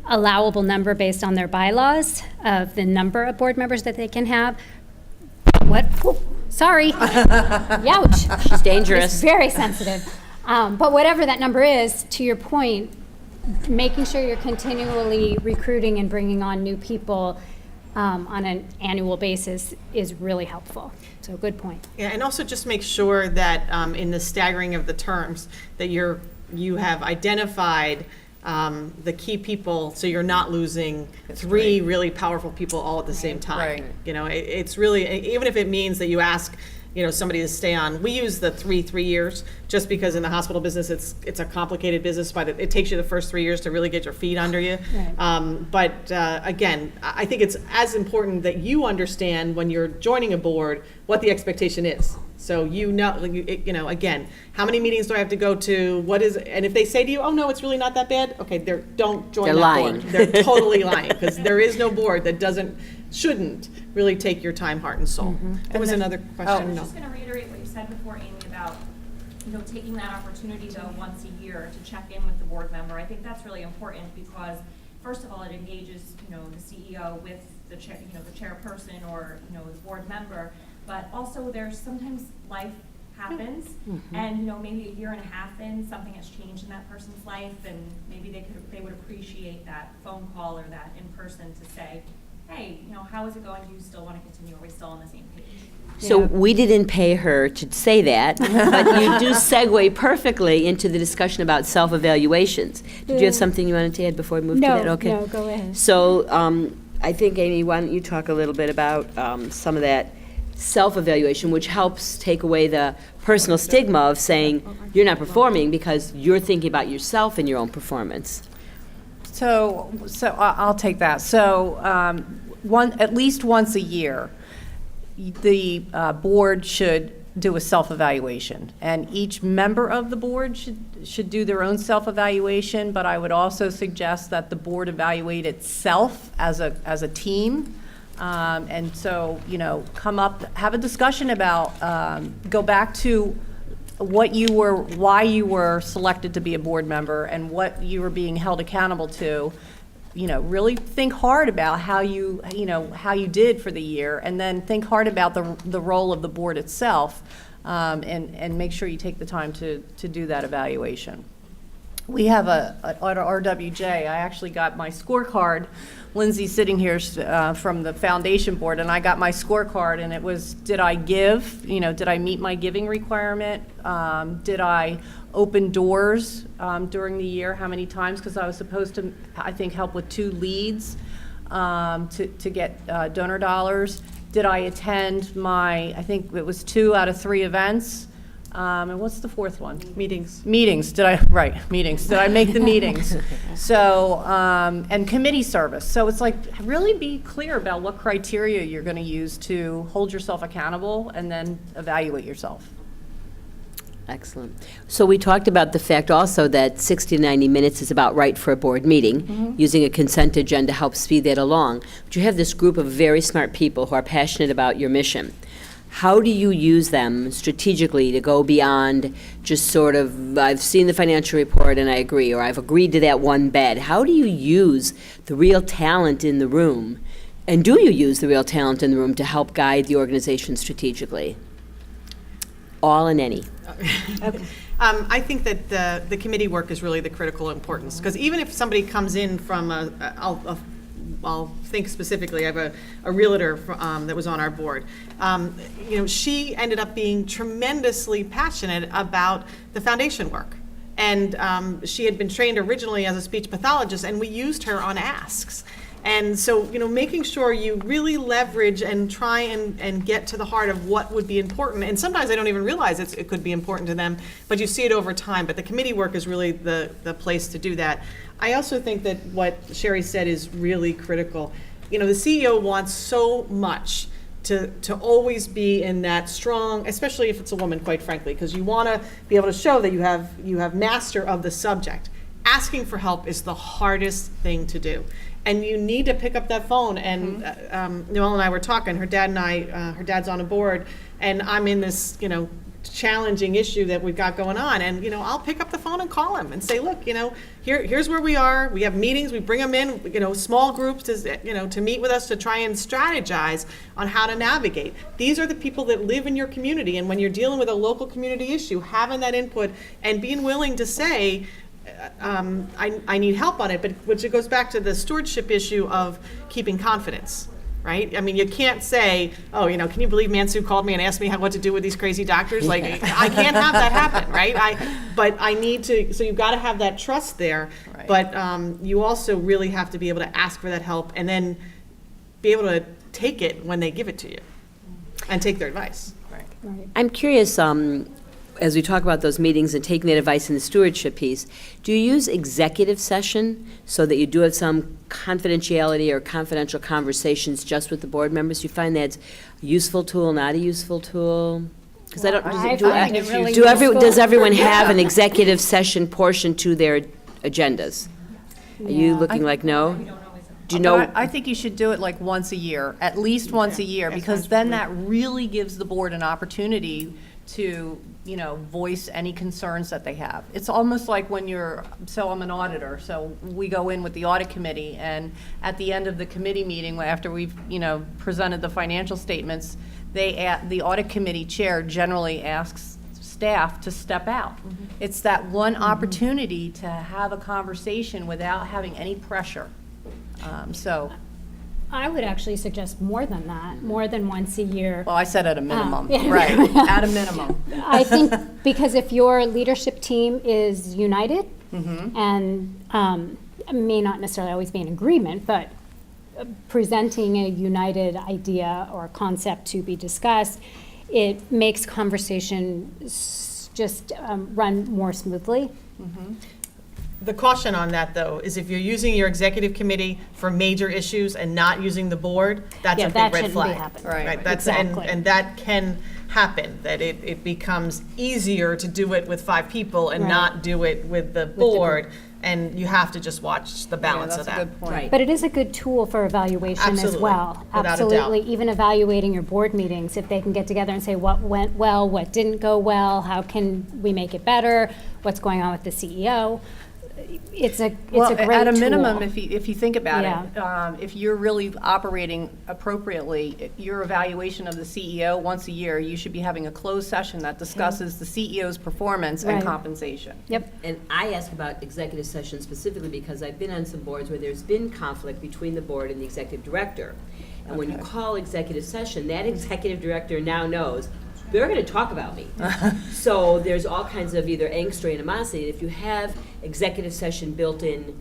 S4: allowable number based on their bylaws of the number of board members that they can have. What? Whoop, sorry. Youch.
S2: She's dangerous.
S4: It's very sensitive. But whatever that number is, to your point, making sure you're continually recruiting and bringing on new people on an annual basis is really helpful. So good point.
S3: Yeah, and also just make sure that in the staggering of the terms, that you have identified the key people, so you're not losing three really powerful people all at the same time.
S5: Right.
S3: It's really, even if it means that you ask somebody to stay on. We use the 3 years just because in the hospital business it's a complicated business, but it takes you the first 3 years to really get your feet under you.
S4: Right.
S3: But again, I think it's as important that you understand when you're joining a board what the expectation is. So again, how many meetings do I have to go to? What is, and if they say to you, "Oh no, it's really not that bad," okay, don't join
S2: They're
S3: that
S2: lying.
S3: board. They're totally lying, because there is no board that shouldn't really take your time, heart, and soul. There was another
S6: I
S3: question.
S6: was
S3: No.
S6: just going to reiterate what you said before, Amy, about taking that opportunity though once a year to check in with the board member. I think that's really important because first of all, it engages the CEO with the chair, the chairperson or the board member. But also, there's sometimes life happens, and maybe a year and a half in, something has changed in that person's life, and maybe they would appreciate that phone call or that in person to say, hey, how is it going? Do you still want to continue? Are we still on the same page?
S2: So we didn't pay her to say that, but you do segue perfectly into the discussion about self-evaluations. Did you have something you wanted to add before we move to that? Okay.
S4: No, go ahead.
S2: So I think, Amy, why don't you talk a little bit about some of that self-evaluation, which helps take away the personal stigma of saying you're not performing because you're thinking about yourself and your own performance.
S5: So I'll take that. So at least once a year, the board should do a self-evaluation, and each member of the board should do their own self-evaluation. But I would also suggest that the board evaluate itself as a team. And so, come up, have a discussion about, go back to why you were selected to be a board member and what you were being held accountable to. Really think hard about how you did for the year, and then think hard about the role of the board itself, and make sure you take the time to do that evaluation. We have at RWJ, I actually got my scorecard. Lindsay's sitting here from the foundation board, and I got my scorecard, and it was, did I give? Did I meet my giving requirement? Did I open doors during the year? How many times? Because I was supposed to, I think, help with 2 leads to get donor dollars. Did I attend I think it was 2 out of 3 events? And what's the 4th one?
S3: Meetings.
S5: Meetings. Did I make the meetings? So, and committee service. So it's like, really be clear about what criteria you're going to use to hold yourself accountable and then evaluate yourself.
S2: Excellent. So we talked about the fact also that 60 to 90 minutes is about right for a board meeting. Using a consent agenda helps speed that along. But you have this group of very smart people who are passionate about your mission. How do you use them strategically to go beyond just sort of, I've seen the financial report and I agree, or I've agreed to that one bed? How do you use the real talent in the room? And do you use the real talent in the room to help guide the organization strategically? All and any.
S3: I think that the committee work is really the critical importance, because even if somebody comes in from I'll think specifically, I have a realtor that was on our board. She ended up being tremendously passionate about the foundation work. And she had been trained originally as a speech pathologist, and we used her on asks. And so, making sure you really leverage and try and get to the heart of what would be important. And sometimes they don't even realize it could be important to them, but you see it over time. But the committee work is really the place to do that. I also think that what Sherise said is really critical. The CEO wants so much to always be in that strong, especially if it's a woman, quite frankly, because you want to be able to show that you have master of the subject. Asking for help is the hardest thing to do. And you need to pick up that phone. And Noelle and I were talking, her dad's on a board, and I'm in this, challenging issue that we've got going on. And, I'll pick up the phone and call him and say, look, here's where we are. We have meetings, we bring them in, small groups to meet with us to try and strategize on how to navigate. These are the people that live in your community. And when you're dealing with a local community issue, having that input and being willing to say, I need help on it, but which it goes back to the stewardship issue of keeping confidence, right? I mean, you can't say, oh, can you believe Mansue called me and asked me what to do with these crazy doctors? Like, I can't have that happen, right? But I need to, so you've got to have that trust there, right. But you also really have to be able to ask for that help and then be able to take it when they give it to you and take their advice.
S2: Right. I'm curious, as we talk about those meetings and taking that advice in the stewardship piece, do you use executive session so that you do have some confidentiality or confidential conversations just with the board members? Do you find that's a useful tool, not a useful tool? Because does everyone have an executive session portion to their agendas? Are you looking like no? Do you know?
S5: I think you should do it like once a year, at least once a year, because then that really gives the board an opportunity to voice any concerns that they have. It's almost like when I'm an auditor, so we go in with the audit committee, and at the end of the committee meeting, after we've, presented the financial statements, the audit committee chair generally asks staff to step out. Mm-hmm. It's that one opportunity to have a conversation without having any pressure.
S4: I would actually suggest more than that, more than once a year.
S5: Well, I said at a minimum, right, at a minimum.
S4: I think because if your leadership team is united and may not necessarily always be in agreement, but presenting a united idea or concept to be discussed, it makes conversation just run more smoothly. Mm-hmm.
S3: The caution on that, though, is if you're using your executive committee for major issues and not using the board, that's a big red flag. Right. That's
S4: exactly.
S3: And that can happen, that it becomes easier to do it with 5 people and not do it with the board. And you have to just watch the balance of that.
S5: That's a good point.
S2: Right.
S4: But it is a good tool for evaluation as well.
S3: Without
S4: Absolutely.
S3: a doubt.
S4: Even evaluating your board meetings, if they can get together and say what went well, what didn't go well, how can we make it better, what's going on with the CEO. It's a great tool.
S5: At a minimum, if you think about it, if you're really operating appropriately, your evaluation of the CEO once a year, you should be having a closed session that discusses the CEO's performance and compensation.
S4: Yep.
S2: And I ask about executive session specifically because I've been on some boards where there's been conflict between the board and the executive director. And when you call executive session, that executive director now knows they're going to talk about me. So there's all kinds of either angst or animosity. If you have executive session built in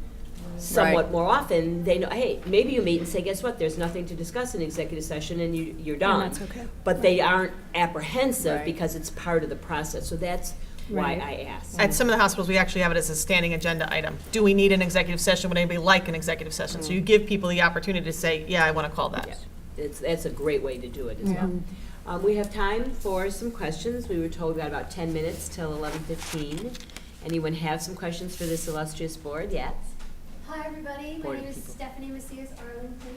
S2: somewhat more often, they know, hey, maybe you meet and say, guess what, there's nothing to discuss in executive session and you're done.
S4: that's okay.
S2: But they aren't apprehensive because it's part of the process. So that's why I ask.
S3: At some of the hospitals, we actually have it as a standing agenda item. Do we need an executive session? Would anybody like an executive session? So you give people the opportunity to say, yeah, I want to call that.
S2: Yeah. That's a great way to do it as well. We have time for some questions. We were told we got about 10 minutes till 11:15. Anyone have some questions for this illustrious board? Yes?
S8: Hi, everybody.
S2: Board
S8: My name is
S2: people.
S8: Stephanie Macias Arlington.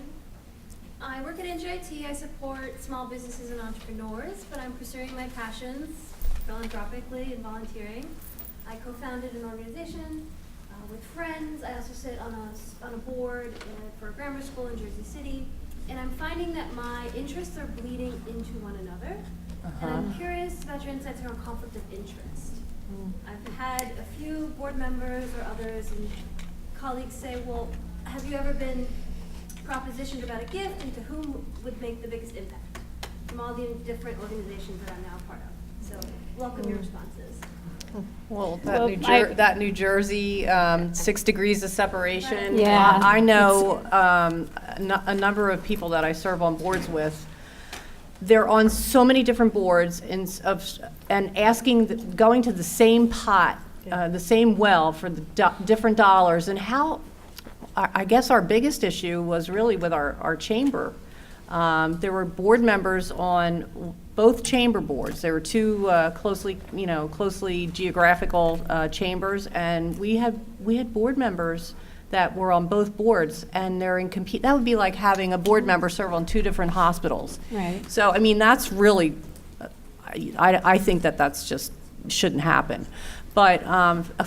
S8: I work at NJIT. I support small businesses and entrepreneurs, but I'm pursuing my passions philanthropically and volunteering. I co-founded an organization with friends. I also sit on a board for a grammar school in Jersey City. And I'm finding that my interests are bleeding into one another. And I'm curious about your insights around conflict of interest. I've had a few board members or others and colleagues say, well, have you ever been propositioned about a gift and to whom would make the biggest impact from all the different organizations that I'm now part of? So welcome your responses.
S5: Well,
S4: Well,
S5: that New Jersey 6 degrees of separation.
S4: Yeah.
S5: I know a number of people that I serve on boards with. They're on so many different boards and going to the same pot, the same well for the different dollars. And how, I guess our biggest issue was really with our chamber. There were board members on both chamber boards. There were two closely geographical chambers, and we had board members that were on both boards, and they're in compete. That would be like having a board member serve on 2 different hospitals.
S4: Right.
S5: So, I mean, that's really, I think that's just shouldn't happen. But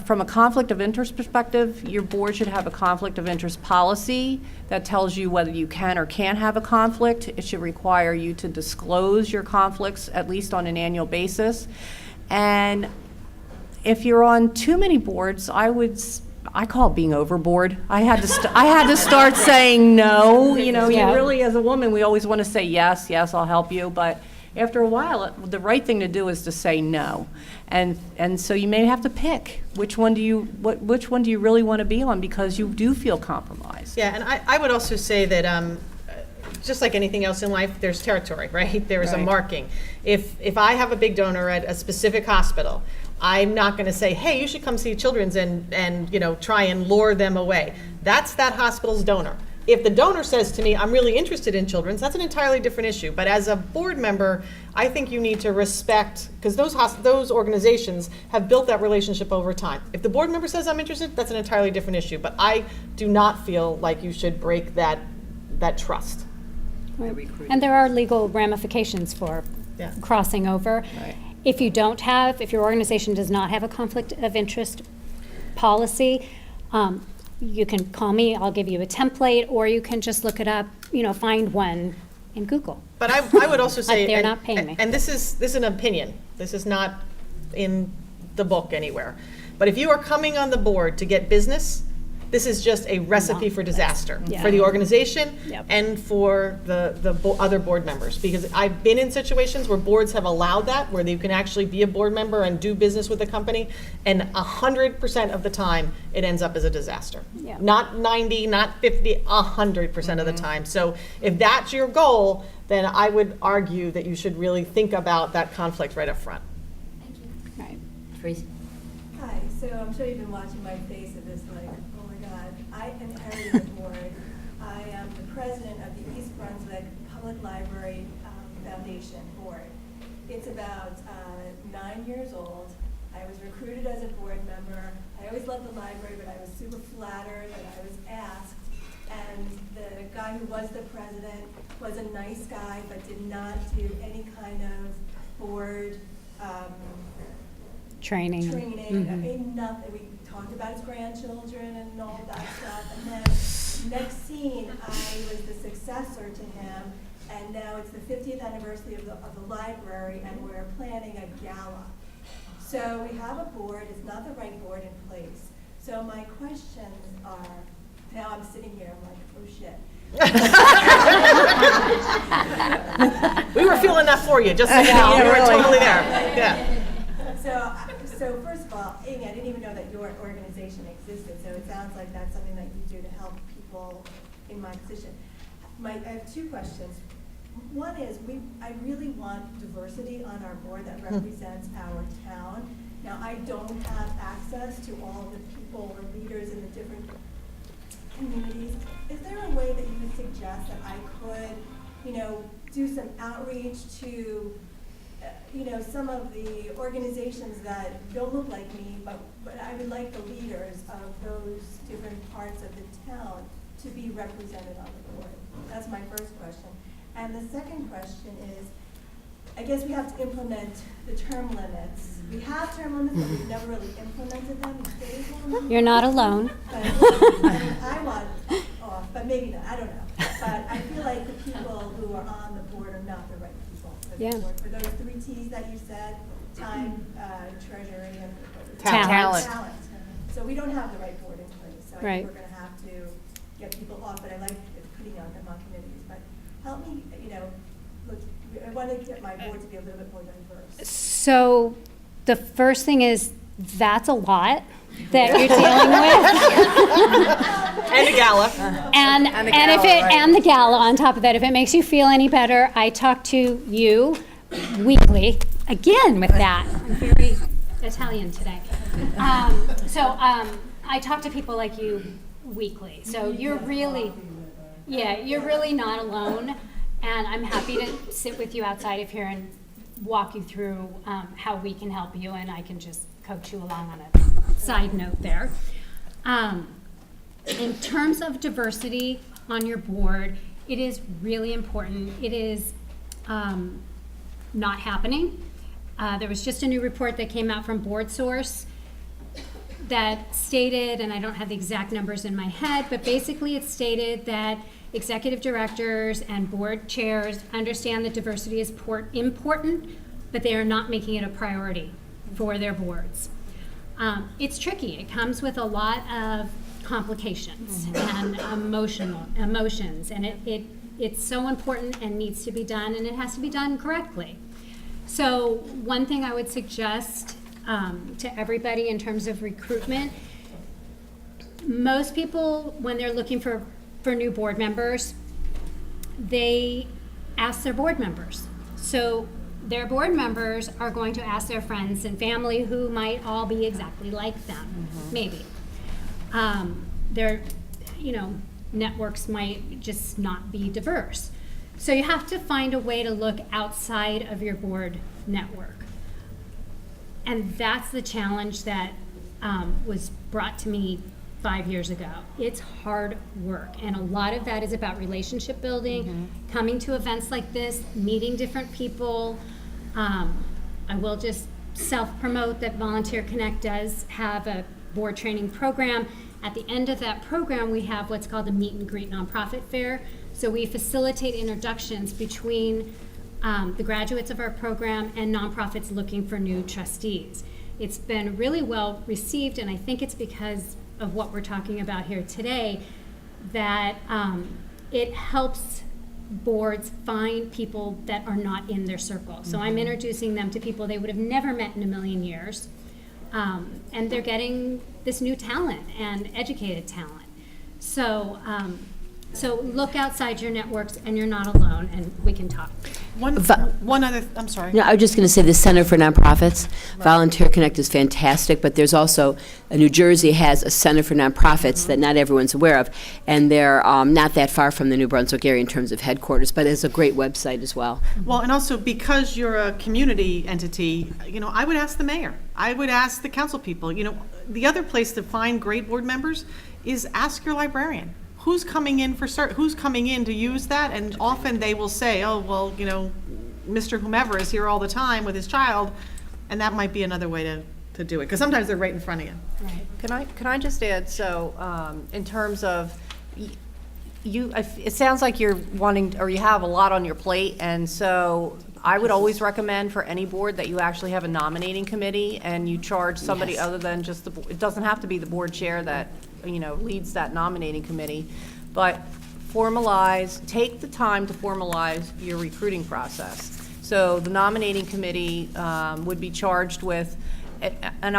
S5: from a conflict of interest perspective, your board should have a conflict of interest policy that tells you whether you can or can't have a conflict. It should require you to disclose your conflicts at least on an annual basis. And if you're on too many boards, I call it being overboard. I had to start saying no. You know,
S4: Yeah.
S5: you really, as a woman, we always want to say yes, I'll help you, but after a while, the right thing to do is to say no. And so you may have to pick which one do you really want to be on, because you do feel compromised.
S3: Yeah, and I would also say that just like anything else in life, there's territory, right? There is a
S5: Right.
S3: marking. If I have a big donor at a specific hospital, I'm not going to say, hey, you should come see Children's and try and lure them away. That's that hospital's donor. If the donor says to me, I'm really interested in Children's, that's an entirely different issue. But as a board member, I think you need to respect, because those organizations have built that relationship over time. If the board member says I'm interested, that's an entirely different issue. But I do not feel like you should break that trust.
S4: And there are legal ramifications for
S3: Yeah.
S4: crossing over.
S5: Right.
S4: If your organization does not have a conflict of interest policy, you can call me, I'll give you a template, or you can just look it up, find one in Google.
S3: But I would also say,
S4: They're not paying me.
S3: and this is an opinion. This is not in the book anywhere. But if you are coming on the board to get business, this is just a recipe for disaster
S4: Yeah.
S3: for the organization
S4: Yep.
S3: and for the other board members. Because I've been in situations where boards have allowed that, where you can actually be a board member and do business with the company, and 100% of the time, it ends up as a disaster.
S4: Yeah.
S3: Not 90, not 50, 100% of the time. So if that's your goal, then I would argue that you should really think about that conflict right up front.
S8: Thank you.
S4: Right.
S2: Sherise?
S9: Hi, so I'm sure you've been watching my face at this, like, oh my God. I inherited the board. I am the president of the East Brunswick Public Library Foundation Board. It's about 9 years old. I was recruited as a board member. I always loved the library, but I was super flattered that I was asked. And the guy who was the president was a nice guy, but did not do any kind of board
S4: Training.
S9: I mean, nothing. We talked about his grandchildren and all that stuff. And then next scene, I was the successor to him. And now it's the 50th anniversary of the library, and we're planning a gala. So we have a board. It's not the right board in place. So my questions are, now I'm sitting here, I'm like, oh shit.
S3: We were feeling that for you, just so you know. We were totally there. Yeah.
S9: So first of all, Amy, I didn't even know that your organization existed, so it sounds like that's something that you do to help people in my position. I have 2 questions. One is, I really want diversity on our board that represents our town. Now, I don't have access to all the people or leaders in the different communities. Is there a way that you would suggest that I could, do some outreach to some of the organizations that don't look like me, but I would like the leaders of those different parts of the town to be represented on the board? That's my first question. And the second question is, I guess we have to implement the term limits. We have term limits, but we've never really implemented them.
S4: You're not alone.
S9: But I want off, but maybe not, I don't know. But I feel like the people who are on the board are not the right people for the board. For those 3 T's that you said, time, treasury, and
S4: Talent.
S9: So we don't have the right board in place. So I
S4: Right.
S9: think we're gonna have to get people off, but I like putting on them on committees. But help me, look, I want to get my board to be a little bit more diverse.
S4: So the first thing is that's a lot that you're dealing with.
S3: And a gala.
S4: And the gala on top of that. If it makes you feel any better, I talk to you weekly, again with that. I'm very Italian today. I talk to people like you weekly. So you're really not alone. And I'm happy to sit with you outside of here and walk you through how we can help you, and I can just coach you along on a side note there. In terms of diversity on your board, it is really important. It is not happening. There was just a new report that came out from Board Source that stated, and I don't have the exact numbers in my head, but basically it stated that executive directors and board chairs understand that diversity is important, but they are not making it a priority for their boards. It's tricky. It comes with a lot of complications and emotions, and it's so important and needs to be done, and it has to be done correctly. So one thing I would suggest to everybody in terms of recruitment, most people, when they're looking for new board members, they ask their board members. So their board members are going to ask their friends and family who might all be exactly like them, maybe. Their, networks might just not be diverse. So you have to find a way to look outside of your board network. And that's the challenge that was brought to me 5 years ago. It's hard work, and a lot of that is about relationship building, coming to events like this, meeting different people. I will just self-promote that VolunteerConnect does have a board training program. At the end of that program, we have what's called a meet and greet nonprofit fair. So we facilitate introductions between the graduates of our program and nonprofits looking for new trustees. It's been really well received, and I think it's because of what we're talking about here today, that it helps boards find people that are not in their circle. So I'm introducing them to people they would have never met in a million years, and they're getting this new talent and educated talent. So so look outside your networks, and you're not alone, and we can talk.
S3: One other, I'm sorry.
S2: No, I was just going to say the Center for Nonprofits, VolunteerConnect is fantastic, but there's also, New Jersey has a Center for Nonprofits that not everyone's aware of, and they're not that far from the New Brunswick area in terms of headquarters, but it's a great website as well.
S3: Well, and also because you're a community entity, I would ask the mayor. I would ask the council people. The other place to find great board members is ask your librarian. Who's coming in to use that? And often they will say, oh, well, Mr. Whomever is here all the time with his child, and that might be another way to do it, because sometimes they're right in front of you.
S5: Right. Can I just add, so in terms of, it sounds like you're wanting, or you have a lot on your plate, and so I would always recommend for any board that you actually have a nominating committee, and you charge somebody other than just it doesn't have to be the board chair that leads that nominating committee, but take the time to formalize your recruiting process. So the nominating committee would be charged with, and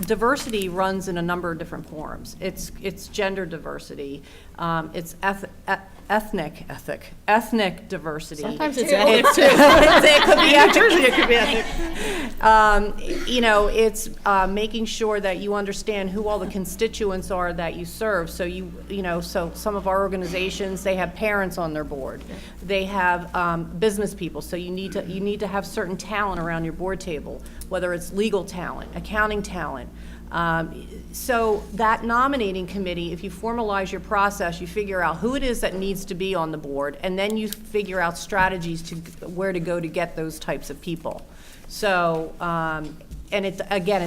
S5: diversity runs in a number of different forms. It's gender diversity, it's ethnic diversity.
S3: Sometimes it's ethnic too. It could be ethnic. It could be ethnic.
S5: It's making sure that you understand who all the constituents are that you serve. So so some of our organizations, they have parents on their board. They have business people. So you need to have certain talent around your board table, whether it's legal talent, accounting talent. So that nominating committee, if you formalize your process, you figure out who it is that needs to be on the board, and then you figure out strategies to where to go to get those types of people. So, and it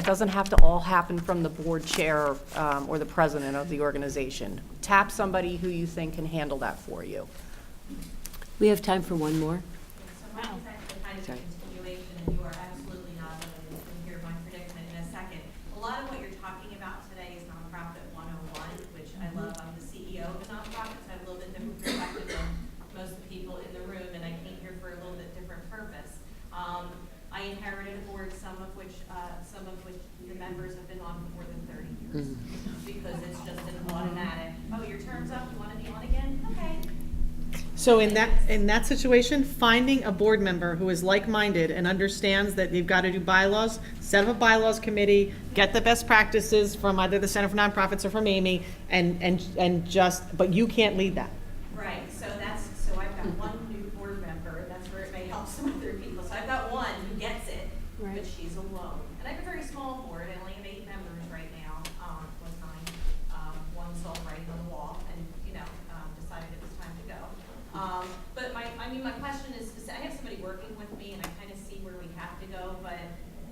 S5: doesn't have to all happen from the board chair or the president of the organization. Tap somebody who you think can handle that for you.
S2: We have time for one more.
S6: So mine is actually kind of a continuation, and you are absolutely not limited. You can hear my prediction in a second. A lot of what you're talking about today is Nonprofit 101, which I love. I'm the CEO of a nonprofit, so I have a little bit different perspective than most of the people in the room, and I came here for a little bit different purpose. I inherited a board, some of which members have been on for more than 30 years. Because it's just an automatic, oh, your term's up, you want to be on again? Okay.
S3: So in that situation, finding a board member who is like-minded and understands that you've got to do bylaws, set up a bylaws committee, get the best practices from either the Center for Nonprofits or from Amy, but you can't lead that.
S6: Right, so I've got one new board member, and that's where it may help some other people. So I've got one who gets it, but she's alone. And I have a very small board, I only have 8 members right now, was 9. One saw writing on the wall and, decided it was time to go. But my question is, I have somebody working with me and I kind of see where we have to go, but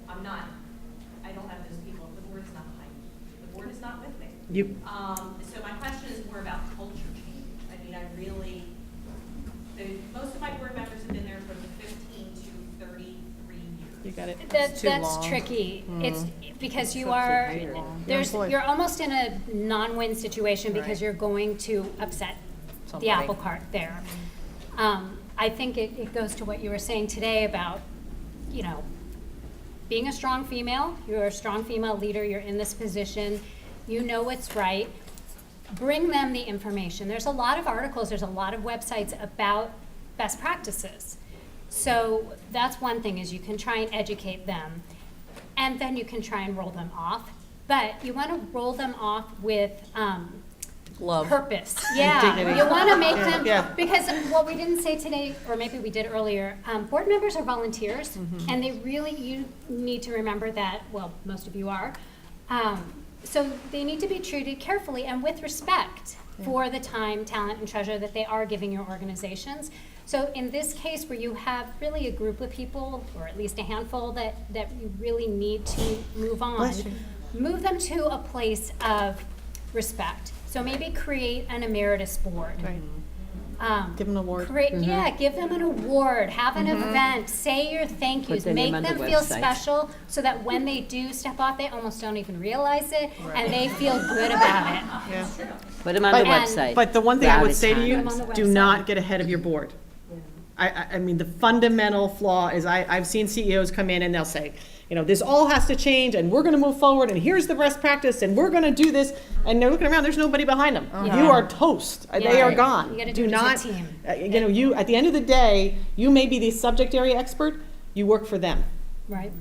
S6: I don't have those people. The board is not behind me. The board is not with me. So my question is more about culture change. Most of my board members have been there from 15 to 33 years.
S3: You got it.
S4: That's tricky. It's because you're almost in a non-win situation because you're going to upset the apple cart there. I think it goes to what you were saying today about, being a strong female. You're a strong female leader. You're in this position. You know what's right. Bring them the information. There's a lot of articles, there's a lot of websites about best practices. So that's one thing, is you can try and educate them, and then you can try and roll them off. But you want to roll them off with
S5: Love.
S4: purpose. Yeah, you want to make them,
S3: Yeah.
S4: because what we didn't say today, or maybe we did earlier, board members are volunteers, and you need to remember that, well, most of you are, so they need to be treated carefully and with respect for the time, talent, and treasure that they are giving your organizations. So in this case, where you have really a group of people, or at least a handful, that you really need to move on, move them to a place of respect. So maybe create an emeritus board.
S3: Right. Give them an award.
S4: Yeah, give them an award, have an event, say your thank yous,
S2: their
S4: make
S2: name on the
S4: them feel
S2: website.
S4: special, so that when they do step off, they almost don't even realize it, and they feel good about it.
S2: Put them on the
S4: And-
S2: website.
S3: But the one thing I
S2: Round
S3: would
S2: of
S3: say to
S2: time.
S3: you,
S4: Put 'em on the
S3: do
S4: website.
S3: not get ahead of your board. I mean, the fundamental flaw is I've seen CEOs come in and they'll say, this all has to change and we're going to move forward and here's the best practice and we're going to do this. And they're looking around, there's nobody behind them. You are toast. They are
S4: Right.
S3: gone.
S4: You gotta
S3: Do
S4: do it as a
S3: not,
S4: team.
S3: you, at the end of the day, you may be the subject area expert, you work for them.
S4: Right.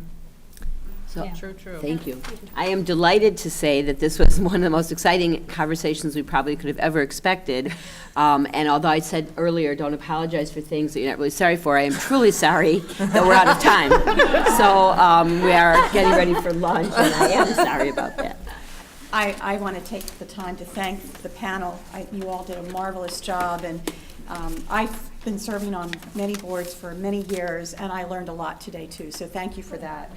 S2: So,
S4: Yeah.
S5: True.
S2: thank you. I am delighted to say that this was one of the most exciting conversations we probably could have ever expected. And although I said earlier, don't apologize for things that you're not really sorry for, I am truly sorry that we're out of time. So we are getting ready for lunch, and I am sorry about that.
S1: I want to take the time to thank the panel. You all did a marvelous job, and I've been serving on many boards for many years, and I learned a lot today, too, so thank you for that.